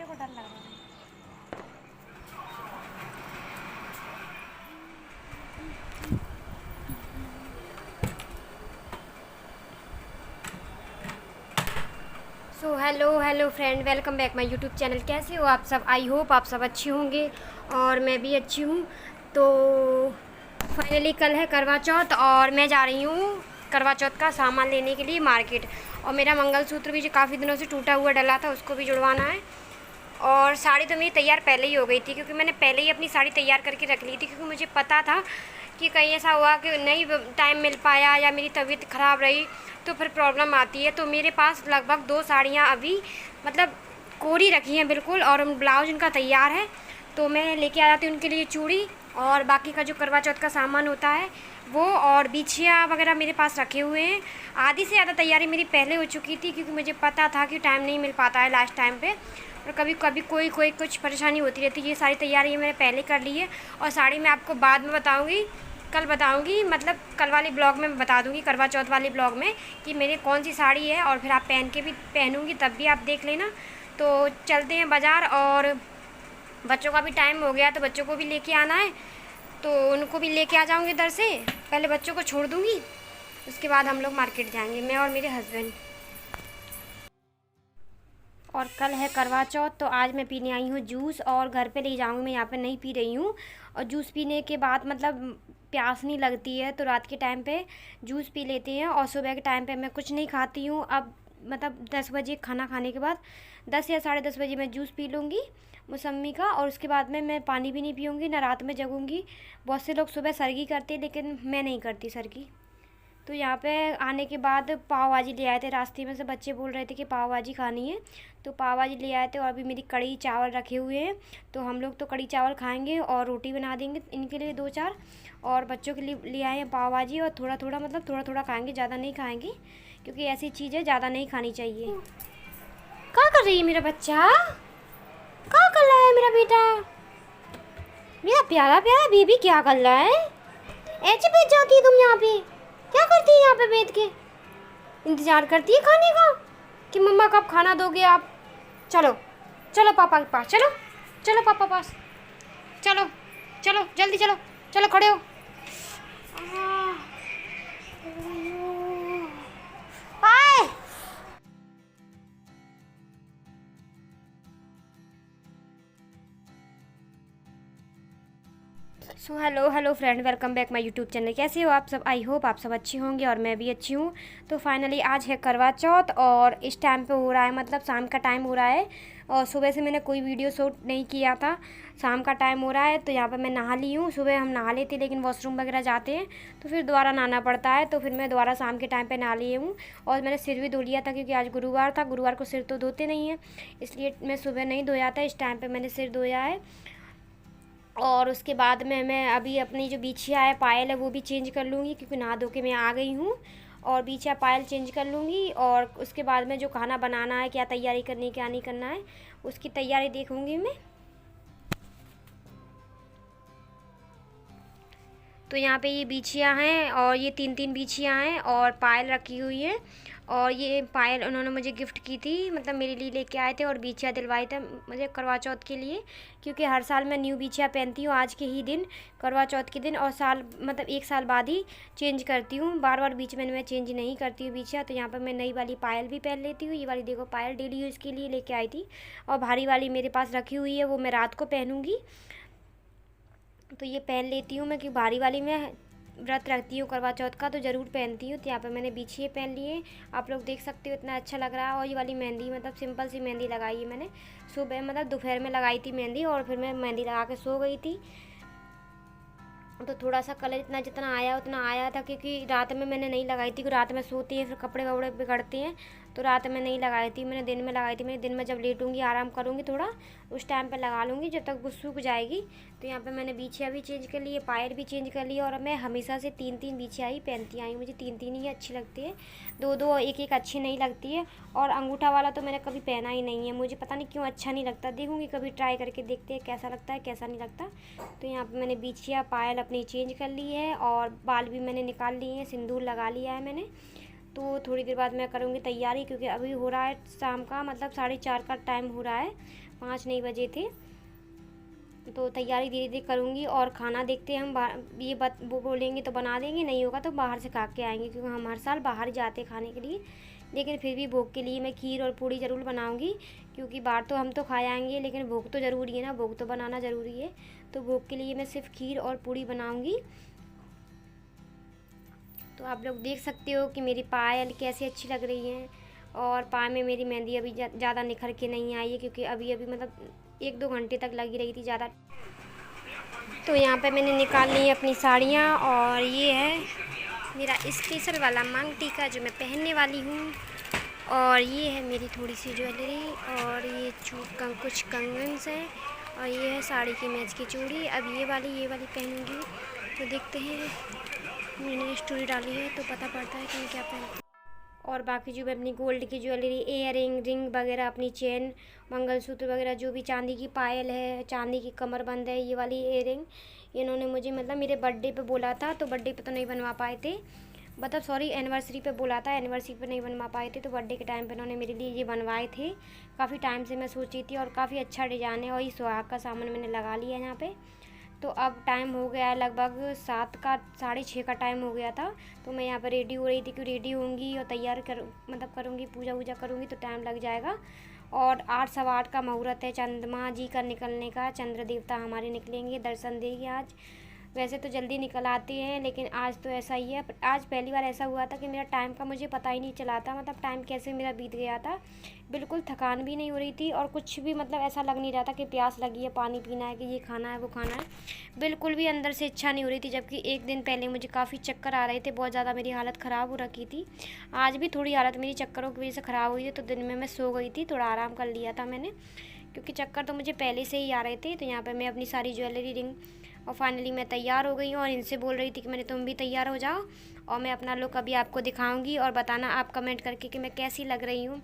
मेरे को डर लग रहा है। So hello hello friend, welcome back my YouTube channel. कैसे हो आप सब? आई होप आप सब अच्छे होंगे और मैं भी अच्छी हूँ। तो फाइनली कल है करवा चौथ और मैं जा रही हूँ करवा चौथ का सामान लेने के लिए मार्केट। और मेरा मंगलसूत्र भी जो काफ़ी दिनों से टूटा हुआ डला था उसको भी जुड़वाना है। और साड़ी तो मेरी तैयार पहले ही हो गई थी, क्योंकि मैंने पहले ही अपनी साड़ी तैयार करके रख ली थी, क्योंकि मुझे पता था कि कहीं ऐसा हुआ कि नहीं टाइम मिल पाया या मेरी तबीयत ख़राब रही तो फिर प्रॉब्लम आती है। तो मेरे पास लगभग 2 साड़ियाँ अभी मतलब कोरी रखी हैं बिल्कुल, और ब्लाउज उनका तैयार है। तो मैं लेके आ जाती हूँ उनके लिए चूड़ी और बाकी का जो करवा चौथ का सामान होता है वो, और बिछिया वगैरह मेरे पास रखे हुए हैं। आधी से ज़्यादा तैयारी मेरी पहले हो चुकी थी, क्योंकि मुझे पता था कि टाइम नहीं मिल पाता है लास्ट टाइम पे, और कभी कभी कोई कोई कुछ परेशानी होती रहती है। ये सारी तैयारी मैंने पहले कर ली है। और साड़ी मैं आपको बाद में बताऊँगी, कल बताऊँगी, मतलब कल वाले ब्लॉग में बता दूँगी, करवा चौथ वाले ब्लॉग में, कि मेरे कौन सी साड़ी है। और फिर आप पहन के भी पहनूँगी तब भी आप देख लेना। तो चलते हैं बाज़ार, और बच्चों का भी टाइम हो गया तो बच्चों को भी लेके आना है, तो उनको भी लेके आ जाऊँगी इधर से। पहले बच्चों को छोड़ दूँगी, उसके बाद हम लोग मार्केट जाएंगे, मैं और मेरे हस्बैंड। और कल है करवा चौथ, तो आज मैं पीने आई हूँ जूस, और घर पे ले जाऊँगी, मैं यहाँ पे नहीं पी रही हूँ। और जूस पीने के बाद मतलब प्यास नहीं लगती है, तो रात के टाइम पे जूस पी लेते हैं। और सुबह के टाइम पे मैं कुछ नहीं खाती हूँ। अब मतलब 10 बजे खाना खाने के बाद 10 या 10:30 बजे मैं जूस पी लूँगी मौसम्मी का, और उसके बाद में मैं पानी भी नहीं पीऊँगी, ना रात में जगूँगी। बहुत से लोग सुबह सरगी करते हैं, लेकिन मैं नहीं करती सरगी। तो यहाँ पे आने के बाद पाव भाजी ले आए थे, रास्ते में से बच्चे बोल रहे थे कि पाव भाजी खानी है, तो पाव भाजी ले आए थे। और अभी मेरी कढ़ी चावल रखे हुए हैं, तो हम लोग तो कढ़ी चावल खाएंगे और रोटी बना देंगे इनके लिए 2-4। और बच्चों के लिए ले आए हैं पाव भाजी, और थोड़ा थोड़ा मतलब थोड़ा थोड़ा खाएंगे, ज़्यादा नहीं खाएंगे, क्योंकि ऐसी चीज़ें ज़्यादा नहीं खानी चाहिए। क्या कर रही है मेरा बच्चा? क्या कर रहा है मेरा बेटा? मेरा प्यारा प्यारा बेबी क्या कर रहा है? ऐसे बैठ जाती है तुम यहाँ पे? क्या करती है यहाँ पे बैठ के? इंतजार करती है खाने का कि मम्मा कब खाना दोगे आप? चलो चलो पापा के पास, चलो चलो पापा पास, चलो चलो जल्दी चलो, चलो खड़े हो। आए। So hello hello friend, welcome back my YouTube channel. कैसे हो आप सब? आई होप आप सब अच्छे होंगे और मैं भी अच्छी हूँ। तो फाइनली आज है करवा चौथ, और इस टाइम पे हो रहा है, मतलब शाम का टाइम हो रहा है। और सुबह से मैंने कोई वीडियो शूट नहीं किया था, शाम का टाइम हो रहा है। तो यहाँ पे मैं नहा ली हूँ। सुबह हम नहा लेते लेकिन वॉशरूम वगैरह जाते हैं तो फिर दोबारा नहाना पड़ता है, तो फिर मैं दोबारा शाम के टाइम पर नहा ली हूँ। और मैंने सिर भी धो लिया था, क्योंकि आज गुरुवार था, गुरुवार को सिर तो धोते नहीं हैं, इसलिए मैं सुबह नहीं धोया था, इस टाइम पर मैंने सिर धोया है। और उसके बाद में मैं अभी अपनी जो बिछिया है पायल है वो भी चेंज कर लूँगी, क्योंकि नहा धो के मैं आ गई हूँ। और बिछिया पायल चेंज कर लूँगी, और उसके बाद में जो खाना बनाना है, क्या तैयारी करनी है क्या नहीं करना है, उसकी तैयारी देखूँगी मैं। तो यहाँ पे ये बिछिया हैं, और ये 3-3 बिछिया हैं, और पायल रखी हुई है। और ये पायल उन्होंने मुझे गिफ्ट की थी, मतलब मेरे लिए लेके आए थे, और बिछिया दिलवाए थे मुझे करवा चौथ के लिए, क्योंकि हर साल मैं न्यू बिछिया पहनती हूँ आज के ही दिन, करवा चौथ के दिन। और साल मतलब 1 साल बाद ही चेंज करती हूँ, बार बार बीच में मैं चेंज नहीं करती हूँ बिछिया। तो यहाँ पर मैं नई वाली पायल भी पहन लेती हूँ। ये वाली देखो पायल डेली यूज़ के लिए लेके आई थी, और भारी वाली मेरे पास रखी हुई है, वो मैं रात को पहनूँगी। तो ये पहन लेती हूँ मैं, कि भारी वाली मैं व्रत रखती हूँ करवा चौथ का, तो ज़रूर पहनती हूँ। तो यहाँ पे मैंने बिछिए पहन लिए, आप लोग देख सकते हो, इतना अच्छा लग रहा है। और ये वाली मेहंदी मतलब सिंपल सी मेहंदी लगाई है मैंने, सुबह मतलब दोपहर में लगाई थी मेहंदी, और फिर मैं मेहंदी लगा के सो गई थी। तो थोड़ा सा कलर इतना जितना आया उतना आया था, क्योंकि रात में मैंने नहीं लगाई थी, क्योंकि रात में सोती है फिर कपड़े वपड़े बिगड़ते हैं, तो रात में नहीं लगाई थी मैंने, दिन में लगाई थी मैंने। दिन में जब लेटूंगी आराम करूँगी थोड़ा, उस टाइम पे लगा लूँगी, जब तक वो सूख जाएगी। तो यहाँ पे मैंने बिछिया भी चेंज कर ली है, पायल भी चेंज कर ली है। और मैं हमेशा से 3-3 बिछिया ही पहनती आई हूँ, मुझे 3-3 ही अच्छी लगती है, 2-2 एक-एक अच्छी नहीं लगती है। और अंगूठा वाला तो मैंने कभी पहना ही नहीं है, मुझे पता नहीं क्यों अच्छा नहीं लगता। देखूँगी कभी ट्राई करके, देखते हैं कैसा लगता है कैसा नहीं लगता। तो यहाँ पे मैंने बिछिया पायल अपनी चेंज कर ली है, और बाल भी मैंने निकाल लिए हैं, सिंदूर लगा लिया है मैंने। तो थोड़ी देर बाद मैं करूँगी तैयारी, क्योंकि अभी हो रहा है शाम का मतलब 4:30 का टाइम हो रहा है, 5 नहीं बजे थे। तो तैयारी धीरे धीरे करूँगी और खाना देखते हैं हम ये वो बोलेंगे तो बना देंगे, नहीं होगा तो बाहर से खा के आएंगे, क्योंकि हम हर साल बाहर ही जाते खाने के लिए। लेकिन फिर भी भोग के लिए मैं खीर और पूड़ी ज़रूर बनाऊँगी, क्योंकि बाहर तो हम तो खा आएंगे, लेकिन भोग तो ज़रूरी है ना, भोग तो बनाना ज़रूरी है। तो भोग के लिए मैं सिर्फ खीर और पूड़ी बनाऊँगी। तो आप लोग देख सकते हो कि मेरी पायल कैसी अच्छी लग रही है, और पाँव में मेरी मेहंदी अभी ज़्यादा निखर के नहीं आई है, क्योंकि अभी अभी मतलब 1-2 घंटे तक लगी रही थी ज़्यादा। तो यहाँ पे मैंने निकाल ली अपनी साड़ियाँ, और ये है मेरा स्पेशल वाला मांग टीका जो मैं पहनने वाली हूँ, और ये है मेरी थोड़ी सी ज्वेलरी, और ये कुछ कंगन्स हैं, और ये है साड़ी की मैच की चूड़ी। अब ये वाली पहनूँगी, तो देखते हैं, मैंने स्टोरी डाली है तो पता पड़ता है कि मैं क्या पहनती हूँ। और बाकी जो मैं अपनी गोल्ड की ज्वेलरी, रिंग वगैरह, अपनी चेन, मंगलसूत्र वगैरह, जो भी चांदी की पायल है, चांदी की कमरबंद है, ये वाली इयरिंग, इन्होंने मुझे मतलब मेरे बर्थडे पे बोला था, तो बर्थडे पे तो नहीं बनवा पाए थे, मतलब सॉरी एनिवर्सरी पे बोला था, एनिवर्सरी पे नहीं बनवा पाए थे, तो बर्थडे के टाइम पे इन्होंने मेरे लिए ये बनवाए थे। काफ़ी टाइम से मैं सोची थी, और काफ़ी अच्छा डिज़ाइन है, और ये सुहाग का सामान मैंने लगा लिया है यहाँ पे। तो अब टाइम हो गया है लगभग 7 का 6:30 का टाइम हो गया था। तो मैं यहाँ पर रेडी हो रही थी कि रेडी होंगी और तैयार करूँगी, पूजा वूजा करूँगी, तो टाइम लग जाएगा। और 8 सवा 8 का मुहूर्त है चंद्रमा जी का निकलने का, चंद्र देवता हमारे निकलेंगे, दर्शन देंगे आज। वैसे तो जल्दी निकल आते हैं, लेकिन आज तो ऐसा ही है। आज पहली बार ऐसा हुआ था कि मेरा टाइम का मुझे पता ही नहीं चला था, मतलब टाइम कैसे मेरा बीत गया था। बिल्कुल थकान भी नहीं हो रही थी, और कुछ भी मतलब ऐसा लग नहीं रहा था कि प्यास लगी है, पानी पीना है, कि ये खाना है वो खाना है, बिल्कुल भी अंदर से इच्छा नहीं हो रही थी। जबकि एक दिन पहले मुझे काफ़ी चक्कर आ रहे थे, बहुत ज़्यादा मेरी हालत ख़राब हो रखी थी। आज भी थोड़ी हालत मेरी चक्करों की वजह से ख़राब हुई है, तो दिन में मैं सो गई थी, थोड़ा आराम कर लिया था मैंने, क्योंकि चक्कर तो मुझे पहले से ही आ रहे थे। तो यहाँ पर मैं अपनी सारी ज्वेलरी, रिंग, और फाइनली मैं तैयार हो गई हूँ, और इनसे बोल रही थी कि मैंने तुम भी तैयार हो जाओ, और मैं अपना लुक अभी आपको दिखाऊंगी, और बताना आप कमेंट करके कि मैं कैसी लग रही हूँ।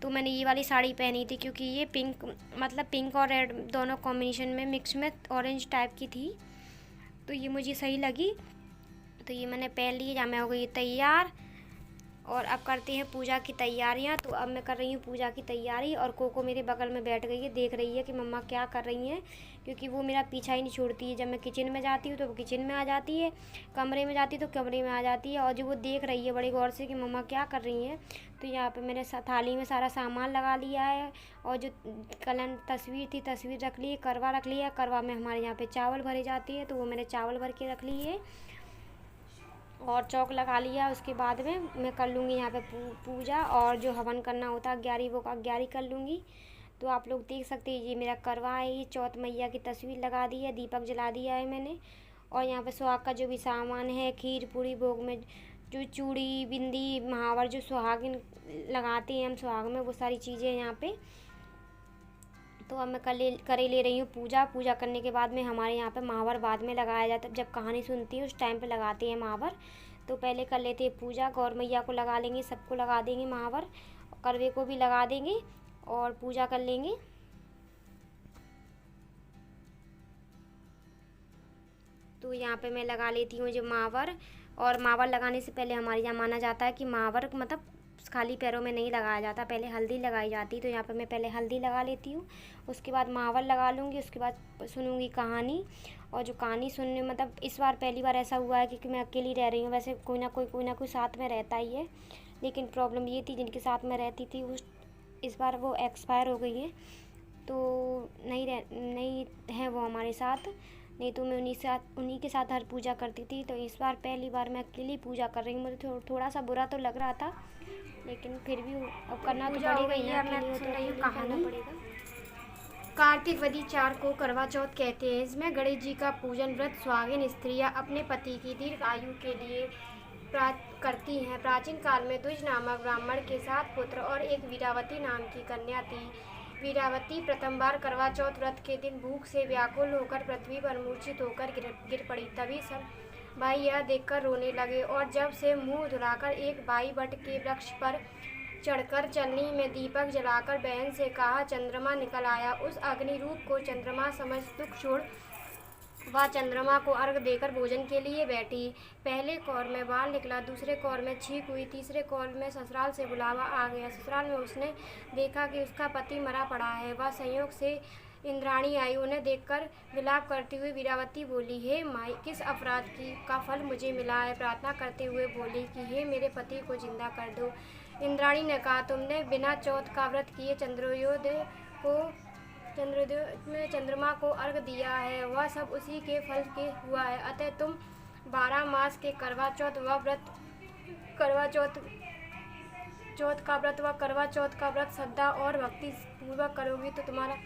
तो मैंने ये वाली साड़ी पहनी थी, क्योंकि ये पिंक और रेड दोनों कॉम्बिनेशन में मिक्स में ऑरेंज टाइप की थी, तो ये मुझे सही लगी, तो ये मैंने पहन ली। जहाँ मैं हो गई तैयार, और अब करते हैं पूजा की तैयारियां। तो अब मैं कर रही हूँ पूजा की तैयारी, और कोको मेरे बगल में बैठ गई है, देख रही है कि मम्मा क्या कर रही हैं, क्योंकि वो मेरा पीछा ही नहीं छोड़ती है। जब मैं किचन में जाती हूँ तो वो किचन में आ जाती है, कमरे में जाती तो कमरे में आ जाती है, और जो वो देख रही है बड़ी गौर से कि मम्मा क्या कर रही हैं। तो यहाँ पर मैंने थाली में सारा सामान लगा लिया है, और जो तस्वीर थी तस्वीर रख ली है, करवा रख लिया है, करवा में हमारे यहाँ पर चावल भरे जाते हैं, तो वो मैंने चावल भर के रख ली है, और चौक लगा लिया। उसके बाद में मैं कर लूँगी यहाँ पे पूजा, और जो हवन करना होता है 11 वो का 11 कर लूँगी। तो आप लोग देख सकते हैं, ये मेरा करवा है, ये चौथ मैया की तस्वीर लगा दी है, दीपक जला दिया है मैंने। और यहाँ पे सुहाग का जो भी सामान है, खीर पूरी, भोग में जो चूड़ी, बिंदी, महावर, जो सुहागिन लगाते हैं हम सुहाग में, वो सारी चीज़ें यहाँ पे। तो अब मैं करे ले रही हूँ पूजा करने के बाद में हमारे यहाँ पे महावर बाद में लगाया जाता है, जब कहानी सुनती है उस टाइम पे लगाते हैं महावर। तो पहले कर लेते हैं पूजा, गौर मैया को लगा लेंगे, सबको लगा देंगे महावर, करवे को भी लगा देंगे, और पूजा कर लेंगे। तो यहाँ पे मैं लगा लेती हूँ जो महावर, और महावर लगाने से पहले हमारे यहाँ माना जाता है कि महावर मतलब खाली पैरों में नहीं लगाया जाता, पहले हल्दी लगाई जाती। तो यहाँ पे मैं पहले हल्दी लगा लेती हूँ, उसके बाद महावर लगा लूँगी, उसके बाद सुनूँगी कहानी। और जो कहानी सुनने मतलब इस बार पहली बार ऐसा हुआ है, क्योंकि मैं अकेली रह रही हूँ, वैसे कोई ना कोई साथ में रहता ही है, लेकिन प्रॉब्लम ये थी जिनके साथ में रहती थी इस बार वो एक्सपायर हो गई है, तो नहीं है वो हमारे साथ, नहीं तो मैं उन्हीं के साथ हर पूजा करती थी। तो इस बार पहली बार मैं अकेली पूजा कर रही हूँ, मुझे थोड़ा सा बुरा तो लग रहा था, लेकिन फिर भी अब करना तो पड़ेगा ही ना, अकेली हो तो करना पड़ेगा। कार्तिक वदी 4 को करवा चौथ कहते हैं। इसमें गणेश जी का पूजन व्रत सुहागिन स्त्रियां अपने पति की दीर्घ आयु के लिए करती हैं। प्राचीन काल में द्विज नामक ब्राह्मण के 7 पुत्र और एक वीरावती नाम की कन्या थी। वीरावती प्रथम बार करवा चौथ व्रत के दिन भूख से व्याकुल होकर पृथ्वी पर मूर्छित होकर गिर पड़ी। तभी सब भाई यह देखकर रोने लगे, और जब से मुंह धुलाकर एक बाई बट के वृक्ष पर चढ़कर चलनी में दीपक जलाकर बहन से कहा, चंद्रमा निकल आया। उस अग्नि रूप को चंद्रमा समझ दुख छोड़ वह चंद्रमा को अर्घ देकर भोजन के लिए बैठी। पहले कौर में बाल निकला, दूसरे कौर में छींक हुई, तीसरे कौर में ससुराल से बुलावा आ गया। ससुराल में उसने देखा कि उसका पति मरा पड़ा है। वह संयोग से इंद्राणी आई। उन्हें देखकर विलाप करती हुई वीरावती बोली, हे माई, किस अपराध का फल मुझे मिला है। प्रार्थना करते हुए बोली कि हे मेरे पति को जिंदा कर दो। इंद्राणी ने कहा, तुमने बिना चौथ का व्रत किए चंद्रोदय में चंद्रमा को अर्घ दिया है, वह सब उसी के फल के हुआ है। अतः तुम 12 मास के करवा चौथ का व्रत श्रद्धा और भक्ति पूर्वक करोगी तो तुम्हारा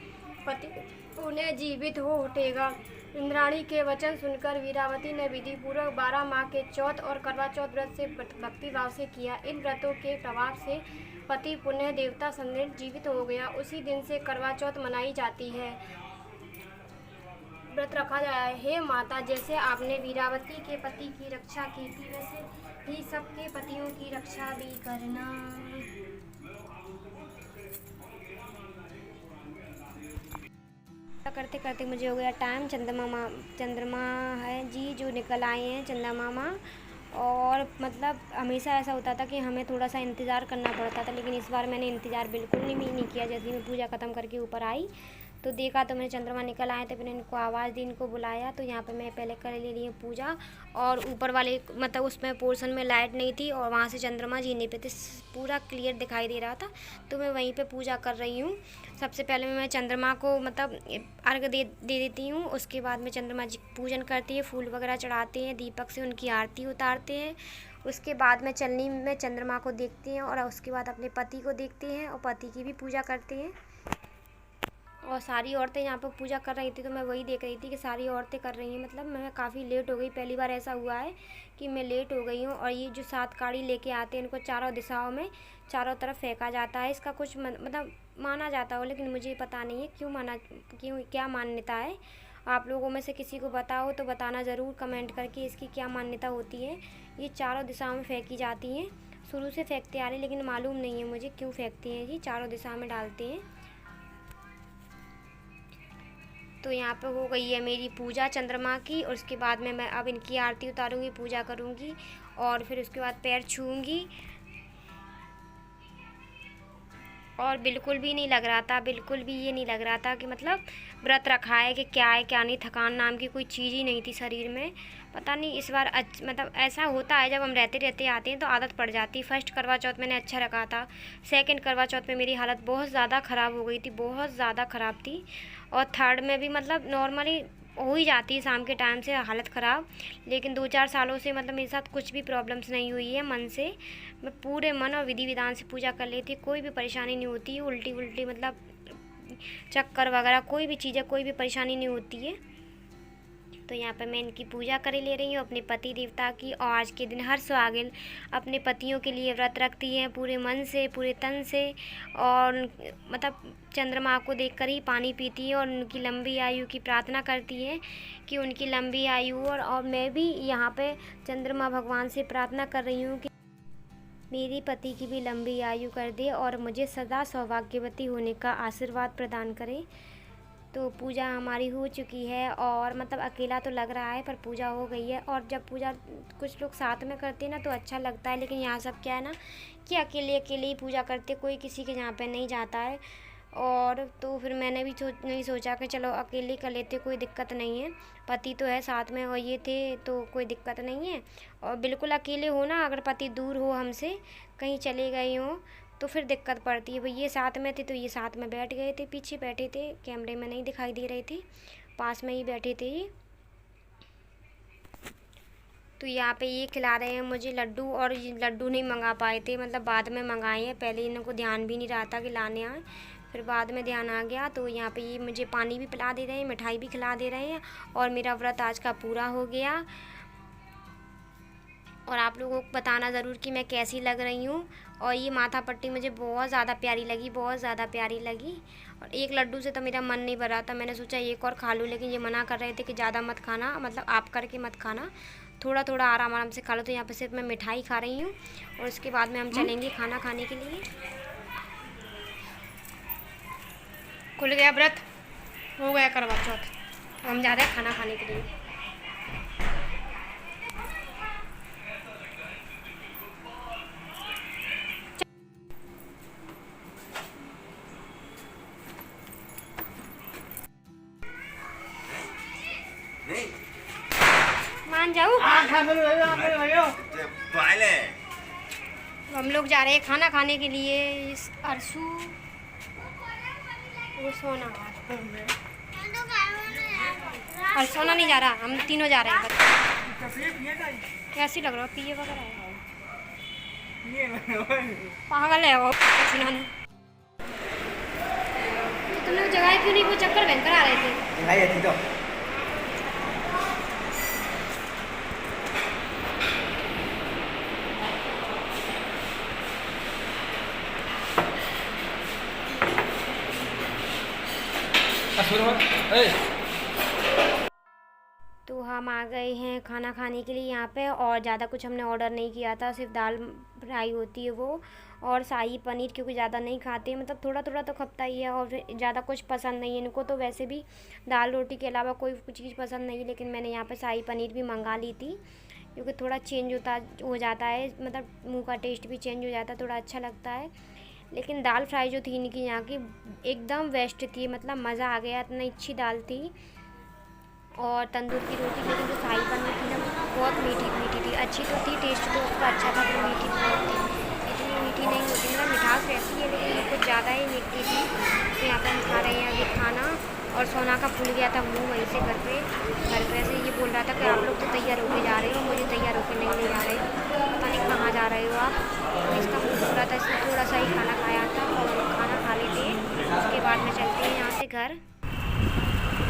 पति पुनः जीवित हो उठेगा। इंद्राणी के वचन सुनकर वीरावती ने विधि पूर्वक 12 माह के चौथ और करवा चौथ व्रत से भक्ति भाव से किया। इन व्रतों के प्रभाव से पति पुण्य देवता संदिग्ध जीवित हो गया। उसी दिन से करवा चौथ मनाई जाती है, व्रत रखा जाता है। हे माता, जैसे आपने वीरावती के पति की रक्षा की थी, वैसे ही सबके पतियों की रक्षा भी करना। करते करते मुझे हो गया टाइम। चंद्रमा है जी जो निकल आए हैं, चंदा मामा। और मतलब हमेशा ऐसा होता था कि हमें थोड़ा सा इंतज़ार करना पड़ता था, लेकिन इस बार मैंने इंतज़ार बिल्कुल नहीं किया। जैसे ही मैं पूजा ख़त्म करके ऊपर आई तो देखा तो मैंने चंद्रमा निकल आए थे, फिर इनको आवाज़ दी, इनको बुलाया। तो यहाँ पे मैं पहले कर ले रही हूँ पूजा। और ऊपर वाले मतलब उसमें पोर्शन में लाइट नहीं थी और वहाँ से चंद्रमा जी नहीं पे थे, पूरा क्लियर दिखाई दे रहा था, तो मैं वहीं पे पूजा कर रही हूँ। सबसे पहले मैं चंद्रमा को मतलब अर्घ दे देती हूँ। उसके बाद में चंद्रमा जी पूजन करती है, फूल वगैरह चढ़ाते हैं, दीपक से उनकी आरती उतारते हैं। उसके बाद में चलनी में चंद्रमा को देखते हैं और उसके बाद अपने पति को देखते हैं और पति की भी पूजा करते हैं। और सारी औरतें यहाँ पर पूजा कर रही थी, तो मैं वही देख रही थी कि सारी औरतें कर रही हैं। मतलब मैं काफ़ी लेट हो गई, पहली बार ऐसा हुआ है कि मैं लेट हो गई हूँ। और ये जो 7 काड़ी लेके आते हैं, इनको चारों दिशाओं में चारों तरफ फेंका जाता है। इसका कुछ मतलब माना जाता हो, लेकिन मुझे पता नहीं है क्या मान्यता है। आप लोगों में से किसी को बताओ तो बताना ज़रूर कमेंट करके इसकी क्या मान्यता होती है। ये चारों दिशाओं में फेंकी जाती हैं, शुरू से फेंकते आ रहे, लेकिन मालूम नहीं है मुझे क्यों फेंकते हैं। ये चारों दिशा में डालते हैं। तो यहाँ पे हो गई है मेरी पूजा चंद्रमा की। और उसके बाद में मैं अब इनकी आरती उतारूँगी, पूजा करूँगी और फिर उसके बाद पैर छूँगी। और बिल्कुल भी नहीं लग रहा था, बिल्कुल भी ये नहीं लग रहा था कि मतलब व्रत रखा है कि क्या है क्या नहीं। थकान नाम की कोई चीज़ ही नहीं थी शरीर में। पता नहीं इस बार मतलब ऐसा होता है, जब हम रहते रहते आते हैं तो आदत पड़ जाती है। फर्स्ट करवा चौथ मैंने अच्छा रखा था, सेकंड करवा चौथ में मेरी हालत बहुत ज़्यादा ख़राब हो गई थी, बहुत ज़्यादा ख़राब थी। और थर्ड में भी मतलब नॉर्मली हो ही जाती है शाम के टाइम से हालत ख़राब। लेकिन 2-4 सालों से मतलब मेरे साथ कुछ भी प्रॉब्लम्स नहीं हुई है। मन से मैं पूरे मन और विधि विधान से पूजा कर लेती, कोई भी परेशानी नहीं होती है। उल्टी मतलब चक्कर वगैरह कोई भी चीज़ें, कोई भी परेशानी नहीं होती है। तो यहाँ पर मैं इनकी पूजा कर ले रही हूँ अपने पति देवता की। और आज के दिन हर सुहागिन अपने पतियों के लिए व्रत रखती हैं पूरे मन से, पूरे तन से। और मतलब चंद्रमा को देखकर ही पानी पीती है और उनकी लंबी आयु की प्रार्थना करती है कि उनकी लंबी आयु। और मैं भी यहाँ पे चंद्रमा भगवान से प्रार्थना कर रही हूँ कि मेरी पति की भी लंबी आयु कर दे और मुझे सदा सौभाग्यवती होने का आशीर्वाद प्रदान करे। तो पूजा हमारी हो चुकी है और मतलब अकेला तो लग रहा है पर पूजा हो गई है। और जब पूजा कुछ लोग साथ में करते हैं ना तो अच्छा लगता है, लेकिन यहाँ सब क्या है ना कि अकेले ही पूजा करते, कोई किसी के यहाँ पे नहीं जाता है। और तो फिर मैंने भी नहीं सोचा कि चलो अकेले कर लेते, कोई दिक्कत नहीं है, पति तो है साथ में और ये थे तो कोई दिक्कत नहीं है। और बिल्कुल अकेले हो ना, अगर पति दूर हो हमसे, कहीं चले गए हों तो फिर दिक्कत पड़ती है। भाई ये साथ में थे तो ये साथ में बैठ गए थे, पीछे बैठे थे, कैमरे में नहीं दिखाई दे रहे थे, पास में ही बैठे थे ये। तो यहाँ पे ये खिला रहे हैं मुझे लड्डू। और ये लड्डू नहीं मंगा पाए थे, मतलब बाद में मंगाए हैं, पहले इनको ध्यान भी नहीं रहा था कि लाने आए, फिर बाद में ध्यान आ गया। तो यहाँ पे ये मुझे पानी भी पिला दे रहे हैं, मिठाई भी खिला दे रहे हैं और मेरा व्रत आज का पूरा हो गया। और आप लोगों को बताना ज़रूर कि मैं कैसी लग रही हूँ। और ये माथा पट्टी मुझे बहुत ज़्यादा प्यारी लगी, बहुत ज़्यादा प्यारी लगी। और एक लड्डू से तो मेरा मन नहीं भरा था, मैंने सोचा एक और खा लूँ, लेकिन ये मना कर रहे थे कि ज़्यादा मत खाना, मतलब आप करके मत खाना, थोड़ा थोड़ा आराम आराम से खा लो। तो यहाँ पे सिर्फ मैं मिठाई खा रही हूँ और उसके बाद में हम चलेंगे खाना खाने के लिए। खुल गया व्रत, हो गया करवा चौथ। हम जा रहे हैं खाना खाने के लिए। मान जाओ। हम लोग जा रहे हैं खाना खाने के लिए। इस अरसू वो सोना और सोना नहीं जा रहा, हम तीनों जा रहे हैं। कैसी लग रहा है पिए वगैरह पागल है वो। तो तुम लोग जगह क्यों नहीं, वो चक्कर भयंकर आ रहे थे। तो हम आ गए हैं खाना खाने के लिए यहाँ पे, और ज़्यादा कुछ हमने ऑर्डर नहीं किया था, सिर्फ दाल फ्राई होती है वो और शाही पनीर, क्योंकि ज़्यादा नहीं खाते, मतलब थोड़ा थोड़ा तो खपता ही है, और ज़्यादा कुछ पसंद नहीं है इनको। तो वैसे भी दाल रोटी के अलावा कोई कुछ चीज़ पसंद नहीं, लेकिन मैंने यहाँ पे शाही पनीर भी मंगा ली थी, क्योंकि थोड़ा चेंज हो जाता है, मतलब मुँह का टेस्ट भी चेंज हो जाता है, थोड़ा अच्छा लगता है। लेकिन दाल फ्राई जो थी इनकी यहाँ की एकदम बेस्ट थी, मतलब मज़ा आ गया, इतनी अच्छी दाल थी। और तंदूर की रोटी, लेकिन जो शाही पनीर थी ना बहुत मीठी थी, अच्छी तो थी, टेस्ट तो उसका अच्छा था, पर मीठी बहुत थी। इतनी मीठी नहीं होती, मतलब मिठास रहती है, लेकिन ये कुछ ज़्यादा ही मीठी थी। तो यहाँ पर हम खा रहे हैं अभी खाना, और सोना का फूल गया था मुँह वहीं से घर पे से ये बोल रहा था कि आप लोग तो तैयार होके जा रहे हो, मुझे तैयार होके नहीं ले जा रहे हो, पता नहीं कहाँ जा रहे हो आप। तो इसका मुँह पूरा था, इसने थोड़ा सा ही खाना खाया था, और खाना खा लेते हैं उसके बाद में चलते हैं यहाँ से घर।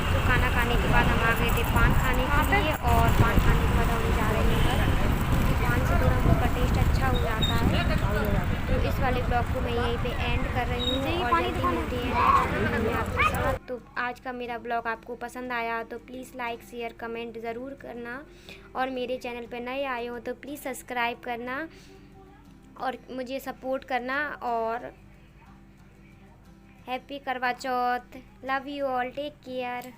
तो खाना खाने के बाद हम आ गए थे पान खाने के लिए, और पान खाने के बाद हम जा रहे हैं घर, क्योंकि पान से थोड़ा मुँह का टेस्ट अच्छा हो जाता है। तो इस वाले ब्लॉग को मैं यहीं पे एंड कर रही हूँ, और जल्दी मिलती है नेक्स्ट वीडियो में आपके साथ। तो आज का मेरा ब्लॉग आपको पसंद आया तो प्लीज़ लाइक शेयर कमेंट ज़रूर करना, और मेरे चैनल पे नए आए हो तो प्लीज़ सब्सक्राइब करना और मुझे सपोर्ट करना। और happy Karva Chauth, love you all, take care.